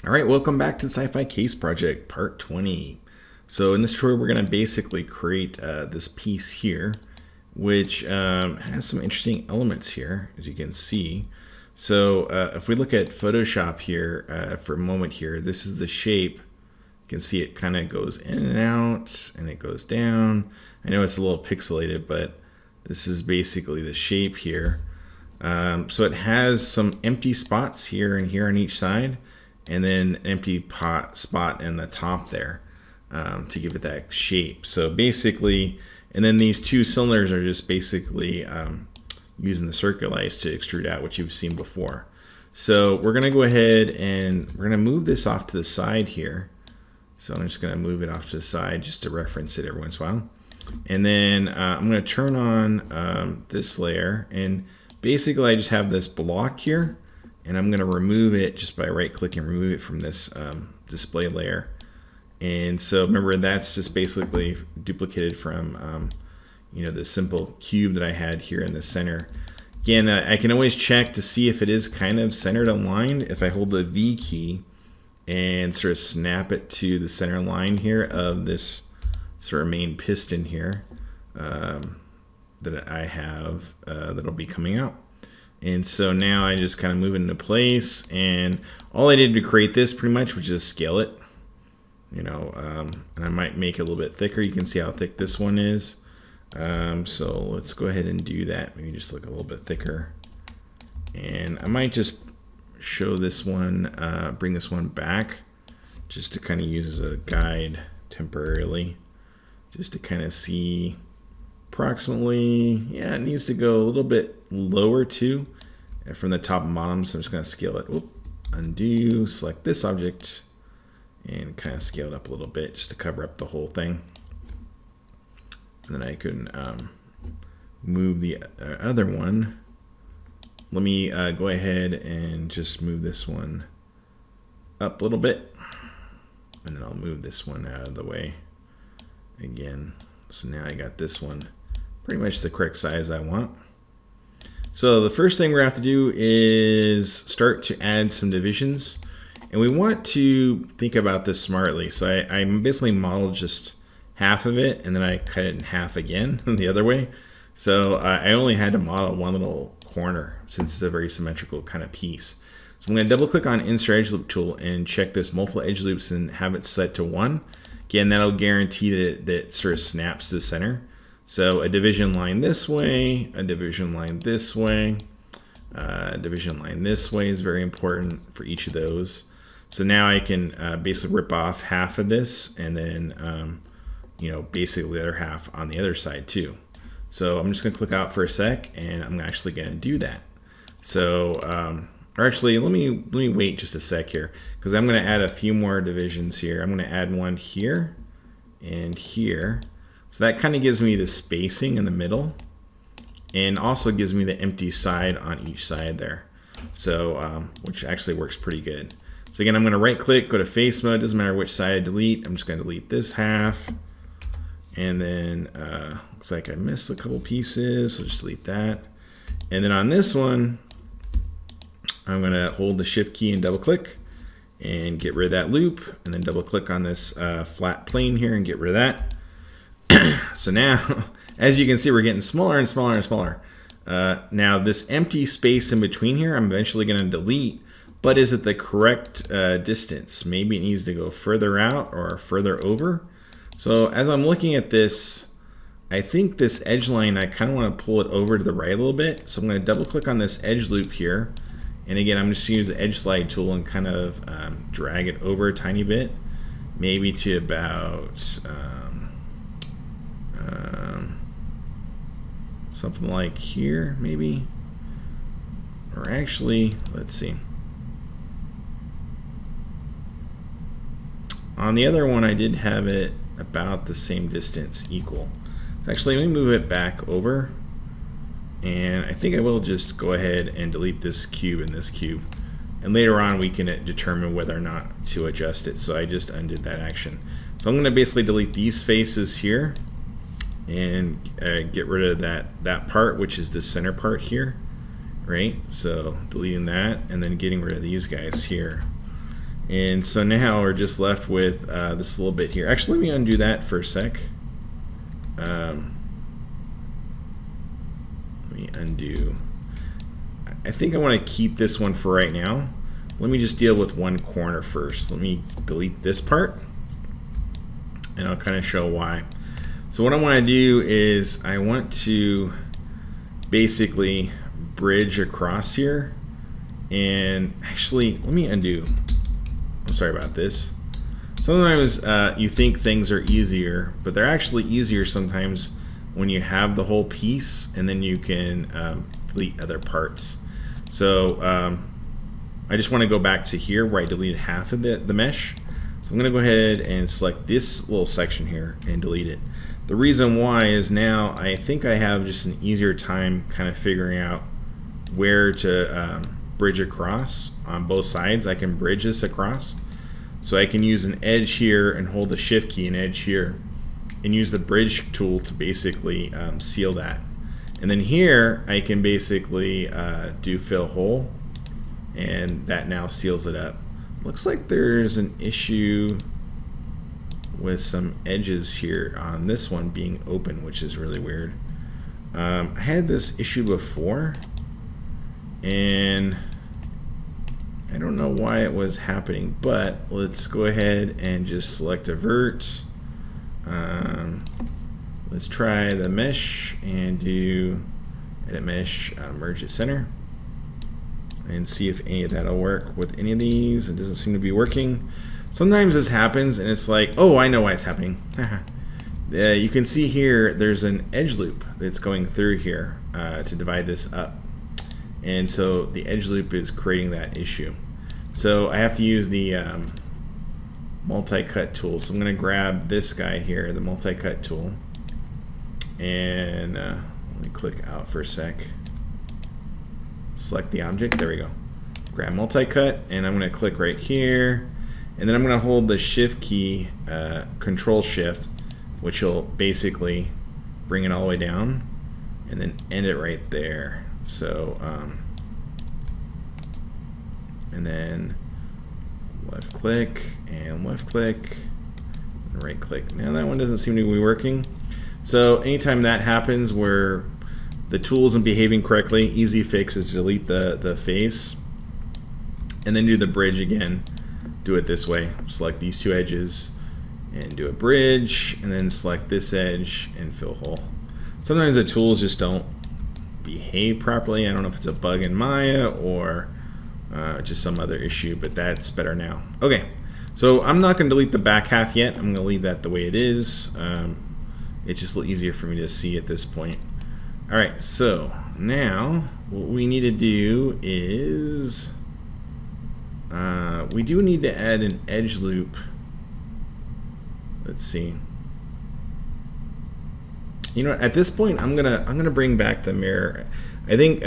All right, welcome back to the Sci Fi Case project, part 20. So in this tutorial, we're going to basically create this piece here, which has some interesting elements here, as you can see. So if we look at Photoshop here for a moment here, this is the shape. You can see it kind of goes in and out, and it goes down. I know it's a little pixelated, but this is basically the shape here. So it has some empty spots here and here on each side, and then an empty spot in the top there to give it that shape. So basically, and then these two cylinders are just basically using the circulars to extrude out what you've seen before. So we're going to go ahead and we're going to move this off to the side here. So I'm just going to move it off to the side just to reference it every once in a while. And then I'm going to turn on this layer, and basically I just have this block here, and I'm going to remove it just by right clicking, remove it from this display layer. And so remember, that's just basically duplicated from the simple cube that I had here in the center. Again, I can always check to see if it is kind of centered aligned if I hold the V key and sort of snap it to the center line here of this sort of main piston here that I have that'll be coming out. And so now I just kind of move it into place, and all I did to create this pretty much was just scale it, and I might make it a little bit thicker. You can see how thick this one is. So let's go ahead and do that. Maybe just look a little bit thicker. And I might just show this one, bring this one back just to kind of use as a guide temporarily, just to kind of see approximately, yeah, it needs to go a little bit lower too from the top and bottom. So I'm just going to scale it. Oop, undo, select this object, and kind of scale it up a little bit just to cover up the whole thing. And then I can move the other one. Let me go ahead and just move this one up a little bit, and then I'll move this one out of the way again. So now I got this one pretty much the correct size I want. So the first thing we're going to have to do is start to add some divisions, and we want to think about this smartly. So I basically modeled just half of it, and then I cut it in half again the other way. So I only had to model one little corner since it's a very symmetrical kind of piece. So I'm going to double click on Insert Edge Loop tool and check this multiple edge loops and have it set to 1. Again, that'll guarantee that it sort of snaps to the center. So a division line this way, a division line this way, a division line this way is very important for each of those. So now I can basically rip off half of this, and then basically the other half on the other side too. So I'm just going to click out for a sec, and I'm actually going to do that. So, or actually, let me wait just a sec here, because I'm going to add a few more divisions here. I'm going to add one here and here. So that kind of gives me the spacing in the middle, and also gives me the empty side on each side there. So, which actually works pretty good. So again, I'm going to right click, go to face mode. Doesn't matter which side I delete. I'm just going to delete this half. And then looks like I missed a couple pieces, so just delete that. And then on this one, I'm going to hold the shift key and double click and get rid of that loop, and then double click on this flat plane here and get rid of that. So now, as you can see, we're getting smaller and smaller and smaller. Now this empty space in between here, I'm eventually going to delete, but is it the correct distance? Maybe it needs to go further out or further over. So as I'm looking at this, I think this edge line, I kind of want to pull it over to the right a little bit. So I'm going to double click on this edge loop here. And again, I'm just going to use the edge slide tool and kind of drag it over a tiny bit, maybe to about something like here, maybe. Or actually, let's see. On the other one, I did have it about the same distance, equal. So actually, let me move it back over, and I think I will just go ahead and delete this cube and this cube, and later on we can determine whether or not to adjust it. So I just undid that action. So I'm going to basically delete these faces here and get rid of that part, which is the center part here, right? So deleting that, and then getting rid of these guys here. And so now we're just left with this little bit here. Actually, let me undo that for a sec. Let me undo. I think I want to keep this one for right now. Let me just deal with one corner first. Let me delete this part, and I'll kind of show why. So what I want to do is I want to basically bridge across here. And actually, let me undo. I'm sorry about this. Sometimes you think things are easier, but they're actually easier sometimes when you have the whole piece and then you can delete other parts. So I just want to go back to here where I deleted half of the mesh. So I'm going to go ahead and select this little section here and delete it. The reason why is now I think I have just an easier time kind of figuring out where to bridge across on both sides. I can bridge this across. So I can use an edge here and hold the shift key and edge here and use the bridge tool to basically seal that. And then here I can basically do fill hole, and that now seals it up. Looks like there's an issue with some edges here on this one being open, which is really weird. I had this issue before, and I don't know why it was happening, but let's go ahead and just select a vert. Let's try the mesh and do edit mesh, merge at center, and see if any of that will work with any of these. It doesn't seem to be working. Sometimes this happens and it's like, oh, I know why it's happening. You can see here there's an edge loop that's going through here to divide this up. And so the edge loop is creating that issue. So I have to use the multi-cut tool. So I'm going to grab this guy here, the multi-cut tool, and let me click out for a sec. Select the object. There we go. Grab multi-cut, and I'm going to click right here, and then I'm going to hold the shift key, control shift, which will basically bring it all the way down, and then end it right there. So and then left click and left click and right click. Now that one doesn't seem to be working. So anytime that happens where the tool isn't behaving correctly, easy fix is to delete the face and then do the bridge again. Do it this way. Select these two edges and do a bridge, and then select this edge and fill hole. Sometimes the tools just don't behave properly. I don't know if it's a bug in Maya or just some other issue, but that's better now. Okay, so I'm not going to delete the back half yet. I'm going to leave that the way it is. It's just a little easier for me to see at this point. All right, so now what we need to do is we do need to add an edge loop. Let's see. You know, at this point, I'm gonna bring back the mirror. I think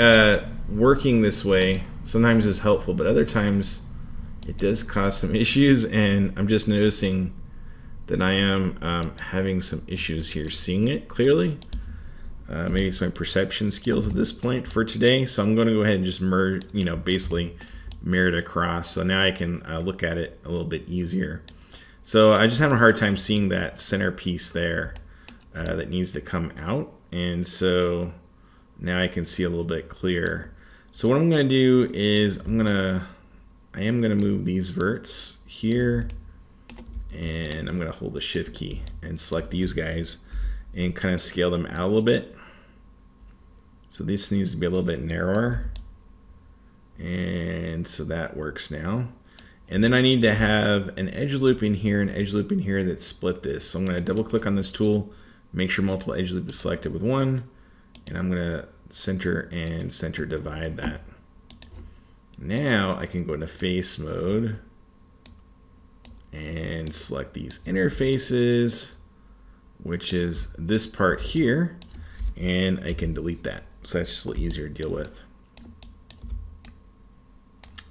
working this way sometimes is helpful, but other times it does cause some issues, and I'm just noticing that I am having some issues here seeing it clearly. Maybe it's my perception skills at this point for today. So I'm going to go ahead and just merge, you know, basically mirror it across. So now I can look at it a little bit easier. So I just have a hard time seeing that center piece there that needs to come out. And so now I can see a little bit clearer. So what I'm going to do is I am going to move these verts here, and I'm going to hold the shift key and select these guys and kind of scale them out a little bit. So this needs to be a little bit narrower, and so that works now. And then I need to have an edge loop in here, an edge loop in here that split this. So I'm going to double click on this tool, make sure multiple edge loop is selected with one, and I'm going to center and center divide that. Now I can go into face mode and select these interfaces, which is this part here, and I can delete that. So that's just a little easier to deal with.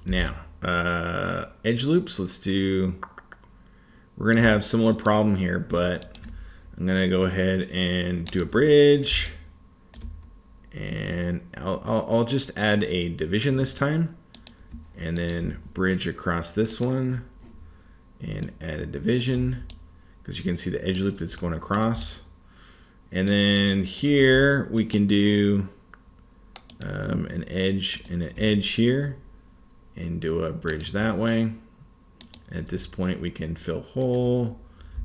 Now, edge loops, we're gonna have similar problem here, but I'm gonna go ahead and do a bridge, and I'll just add a division this time, and then bridge across this one, and add a division, because you can see the edge loop that's going across. And then here we can do an edge and an edge here and do a bridge that way. At this point we can fill hole.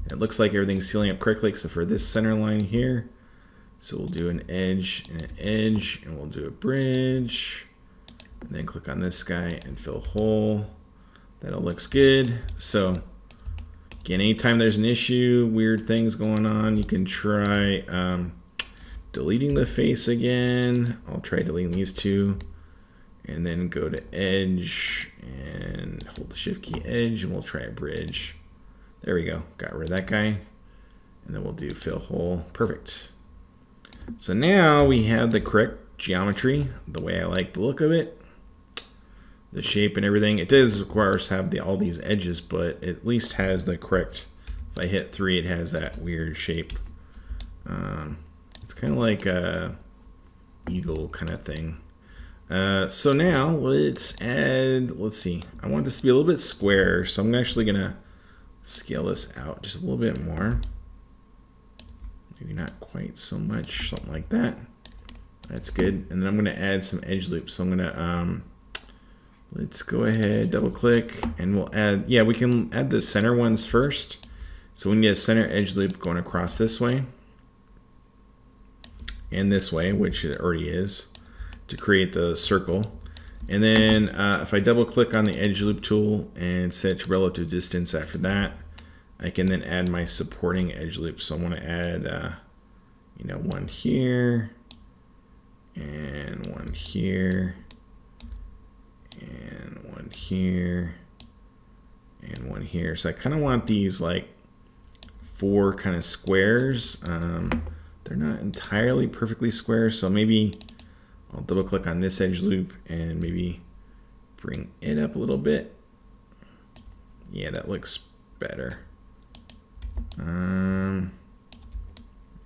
It looks like everything's sealing up correctly except for this center line here. So we'll do an edge and an edge, and we'll do a bridge. And then click on this guy and fill hole. That all looks good. So again, anytime there's an issue, weird things going on, you can try deleting the face again. I'll try deleting these two. And then go to edge and hold the shift key edge, and we'll try a bridge. There we go, got rid of that guy. And then we'll do fill hole, perfect. So now we have the correct geometry, the way I like the look of it. The shape and everything. It does, of course, have all these edges, but at least has the correct, if I hit 3, it has that weird shape. It's kind of like a eagle kind of thing. So now let's add, let's see, I want this to be a little bit square, so I'm actually gonna scale this out just a little bit more. Maybe not quite so much, something like that. That's good. And then I'm gonna add some edge loops. So I'm gonna, let's go ahead, double click, and we'll add, yeah, we can add the center ones first. So we need a center edge loop going across this way and this way, which it already is, to create the circle. And then if I double click on the edge loop tool and set relative distance after that, I can then add my supporting edge loop. So I want to add, you know, one here and one here and one here and one here. So I kind of want these like 4 kind of squares. They're not entirely perfectly square, so maybe I'll double click on this edge loop and maybe bring it up a little bit. Yeah, that looks better.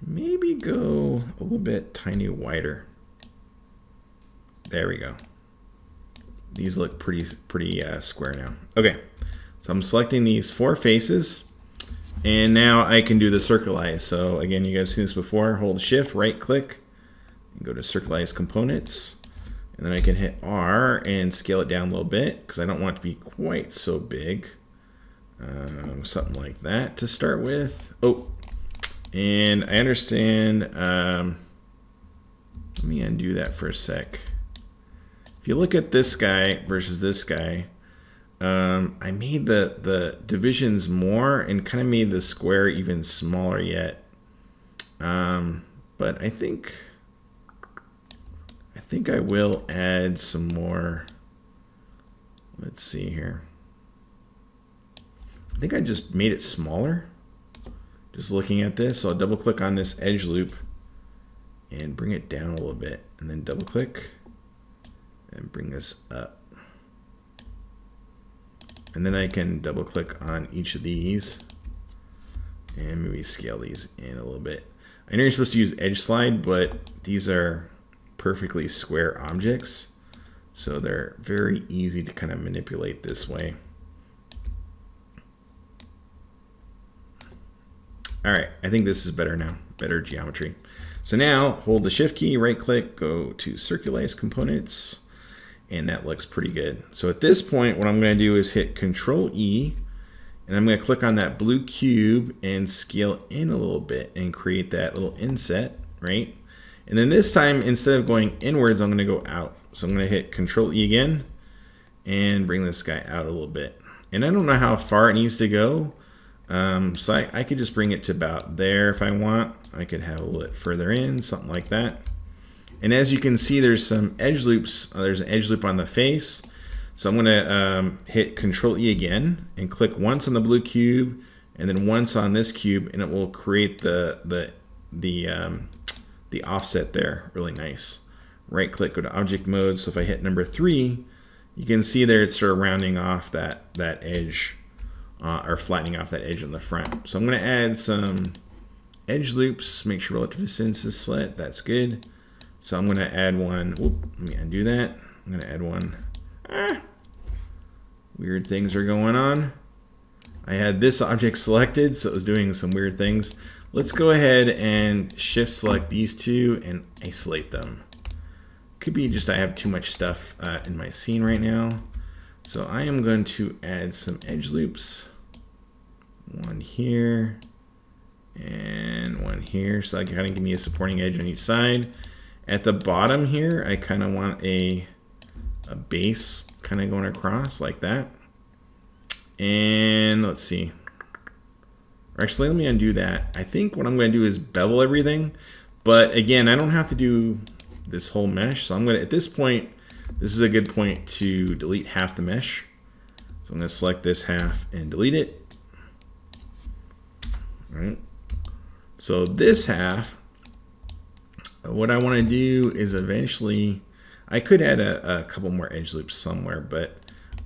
Maybe go a little bit tiny wider. There we go. These look pretty square now. Okay, so I'm selecting these 4 faces, and now I can do the circleize. So again, you guys have seen this before. Hold Shift, right click, and go to circleize components, and then I can hit R and scale it down a little bit because I don't want it to be quite so big. Something like that to start with. Oh, and I understand. Let me undo that for a sec. If you look at this guy versus this guy, I made the divisions more and kind of made the square even smaller yet. But I think I will add some more. Let's see here. I think I just made it smaller. Just looking at this, so I'll double click on this edge loop and bring it down a little bit, and then double click and bring this up. And then I can double click on each of these and maybe scale these in a little bit. I know you're supposed to use edge slide, but these are perfectly square objects, so they're very easy to kind of manipulate this way. All right, I think this is better now, better geometry. So now hold the Shift key, right click, go to circleize components, and that looks pretty good. So at this point, what I'm going to do is hit Control E, and I'm going to click on that blue cube and scale in a little bit and create that little inset, right? And then this time, instead of going inwards, I'm going to go out. So I'm going to hit Control E again and bring this guy out a little bit. And I don't know how far it needs to go. So I could just bring it to about there if I want. I could have a little bit further in, something like that. And as you can see, there's some edge loops. There's an edge loop on the face. So I'm going to hit Control E again and click once on the blue cube and then once on this cube, and it will create the offset there. Really nice. Right click, go to object mode. So if I hit number 3, you can see there it's sort of rounding off that edge. Or flattening off that edge on the front. So I'm going to add some edge loops, make sure relative distance is set. That's good. So I'm going to add one. Whoop, let me undo that. I'm going to add one. Weird things are going on. I had this object selected, so it was doing some weird things. Let's go ahead and shift select these two and isolate them. Could be just I have too much stuff in my scene right now. So I am going to add some edge loops. One here and one here. So that can kind of give me a supporting edge on each side. At the bottom here, I kind of want a base kind of going across like that. And let's see. Actually, let me undo that. I think what I'm going to do is bevel everything. But again, I don't have to do this whole mesh. So I'm going to, at this point, this is a good point to delete half the mesh. So I'm going to select this half and delete it. All right. So this half, what I want to do is eventually, I could add a couple more edge loops somewhere, but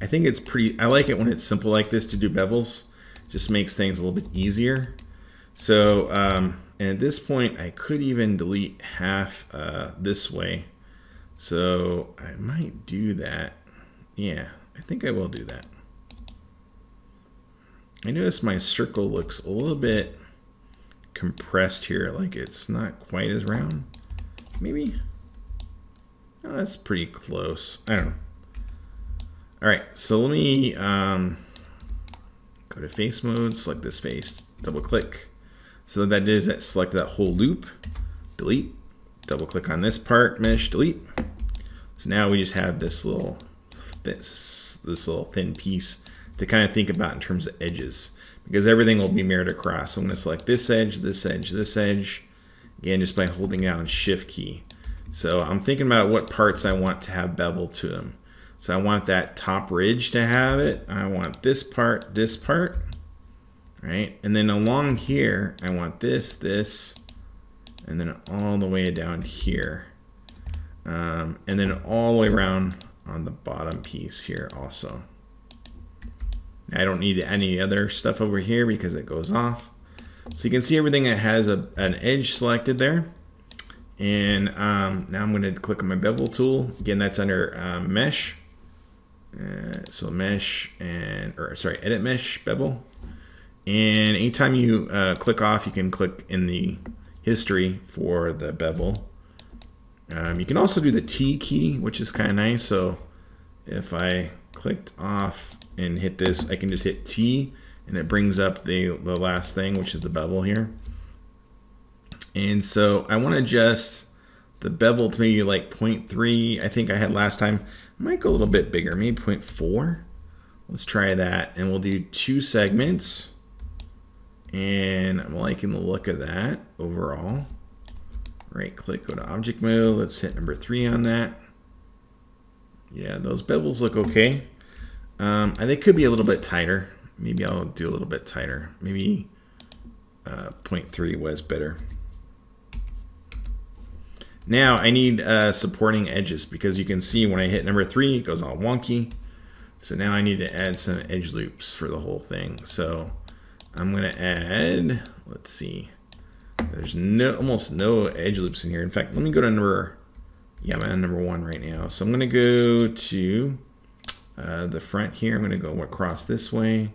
I think it's pretty, I like it when it's simple like this to do bevels. Just makes things a little bit easier. So, and at this point, I could even delete half this way. So I might do that. Yeah, I think I will do that. I notice my circle looks a little bit compressed here, like it's not quite as round. Maybe? Oh, that's pretty close. I don't know. All right, so let me go to face mode, select this face, double click. So that is that select that whole loop, delete, double click on this part, mesh, delete. So now we just have this little little thin piece to kind of think about in terms of edges, because everything will be mirrored across. So I'm going to select this edge, this edge, this edge, again just by holding down Shift key. So I'm thinking about what parts I want to have beveled to them. So I want that top ridge to have it. I want this part, right? And then along here, I want this, and then all the way down here. And then all the way around on the bottom piece here also. Now, I don't need any other stuff over here because it goes off. So you can see everything that has an edge selected there. And now I'm going to click on my bevel tool. Again, that's under mesh. So mesh edit mesh bevel. And anytime you click off, you can click in the history for the bevel. You can also do the T key, which is kind of nice. So if I clicked off and hit this, I can just hit T and it brings up the last thing, which is the bevel here. And so I want to adjust the bevel to maybe like 0.3. I think I had last time. I might go a little bit bigger, maybe 0.4. Let's try that. And we'll do 2 segments. And I'm liking the look of that overall. Right click, go to object mode. Let's hit number 3 on that. Yeah, those bevels look okay. And they could be a little bit tighter. Maybe I'll do a little bit tighter. Maybe 0.3 was better. Now I need supporting edges, because you can see when I hit number 3, it goes all wonky. So now I need to add some edge loops for the whole thing. So I'm going to add, let's see, there's almost no edge loops in here. In fact, let me go to number, I'm on number 1 right now. So I'm going to go to the front here. I'm going to go across this way.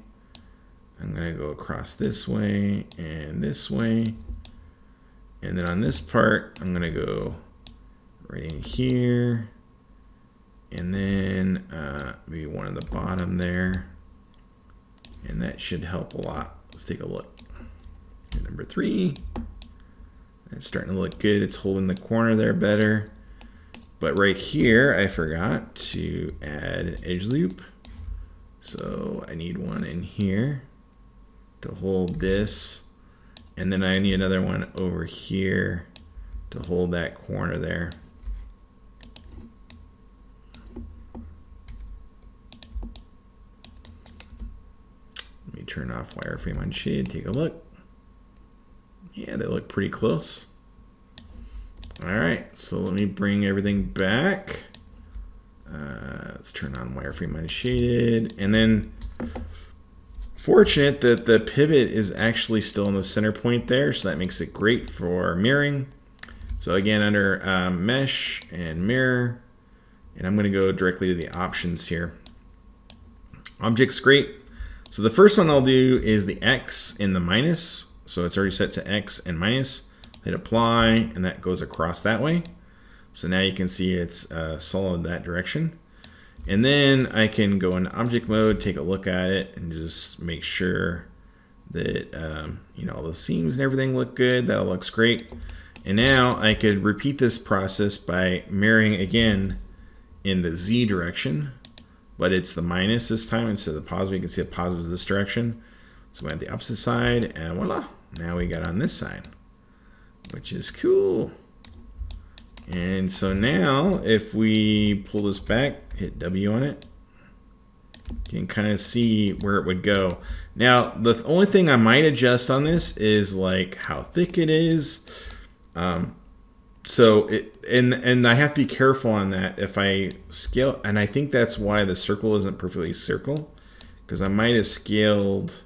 I'm going to go across this way and this way. And then on this part, I'm going to go right in here. And then maybe one on the bottom there. And that should help a lot. Let's take a look. At number 3. It's starting to look good. It's holding the corner there better. But right here, I forgot to add an edge loop. So I need one in here to hold this. And then I need another one over here to hold that corner there. Let me turn off wireframe unshade, take a look. Yeah, they look pretty close. All right, so let me bring everything back. Let's turn on wireframe unshaded. And then fortunate that the pivot is actually still in the center point there, so that makes it great for mirroring. So again, under mesh and mirror, and I'm going to go directly to the options here. Object's great. So the first one I'll do is the X and the minus. So it's already set to X and minus. Hit apply, and that goes across that way. So now you can see it's solid that direction. And then I can go into object mode, take a look at it, and just make sure that you know, all the seams and everything look good. That looks great. And now I could repeat this process by mirroring again in the Z direction, but it's the minus this time instead of the positive. You can see the positive is this direction. So we have the opposite side, and voila, now we got on this side, which is cool. And so now if we pull this back, hit W on it, you can kind of see where it would go. Now, the only thing I might adjust on this is like how thick it is. So and I have to be careful on that if I scale, and I think that's why the circle isn't perfectly circle, because I might have scaled,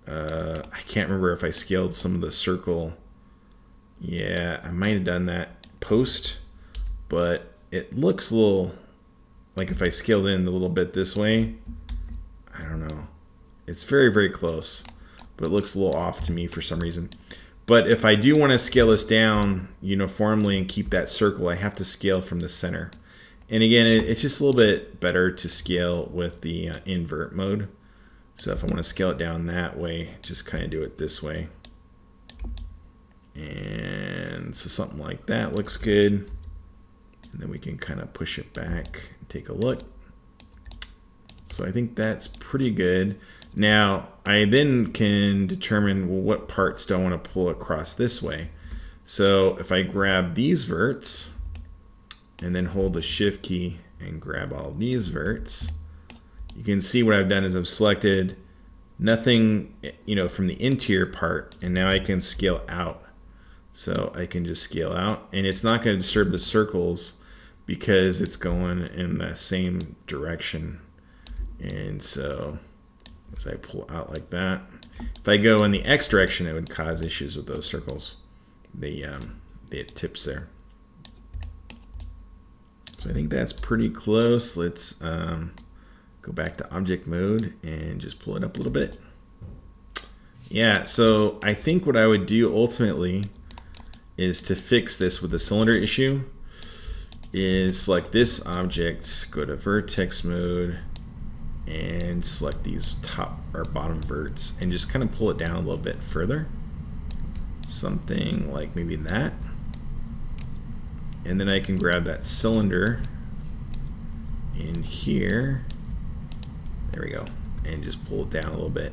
I can't remember if I scaled some of the circle. Yeah, I might have done that post, but it looks a little like if I scaled in a little bit this way, I don't know. It's very, very close, but it looks a little off to me for some reason. But if I do want to scale this down uniformly and keep that circle, I have to scale from the center. And again, it's just a little bit better to scale with the invert mode. So if I want to scale it down that way, just kind of do it this way. And so something like that looks good. And then we can kind of push it back and take a look. So I think that's pretty good. Now, I then can determine, well, what parts do I want to pull across this way. So if I grab these verts and then hold the shift key and grab all these verts, you can see what I've done is I've selected nothing, from the interior part, and now I can scale out. So I can just scale out, and it's not going to disturb the circles because it's going in the same direction. And so as I pull out like that, if I go in the X direction, it would cause issues with those circles. The tips there. So I think that's pretty close. Let's go back to object mode and just pull it up a little bit. Yeah, so I think what I would do ultimately is to fix this with the cylinder issue is select this object, go to vertex mode, and select these top or bottom verts and just kind of pull it down a little bit further. Something like maybe that. And then I can grab that cylinder in here. There we go. And just pull it down a little bit.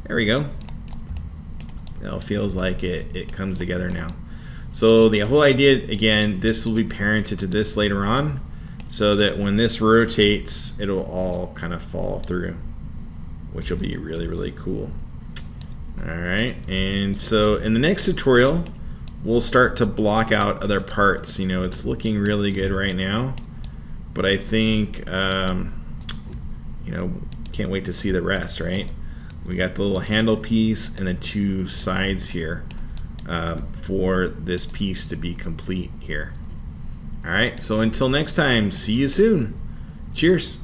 There we go. Now it feels like it comes together now. So the whole idea, again, this will be parented to this later on, so that when this rotates, it'll all kind of fall through, which will be really, really cool. All right, and so in the next tutorial, we'll start to block out other parts. It's looking really good right now, but I think, can't wait to see the rest, right? We got the little handle piece and the two sides here for this piece to be complete here. All right, so until next time, see you soon. Cheers.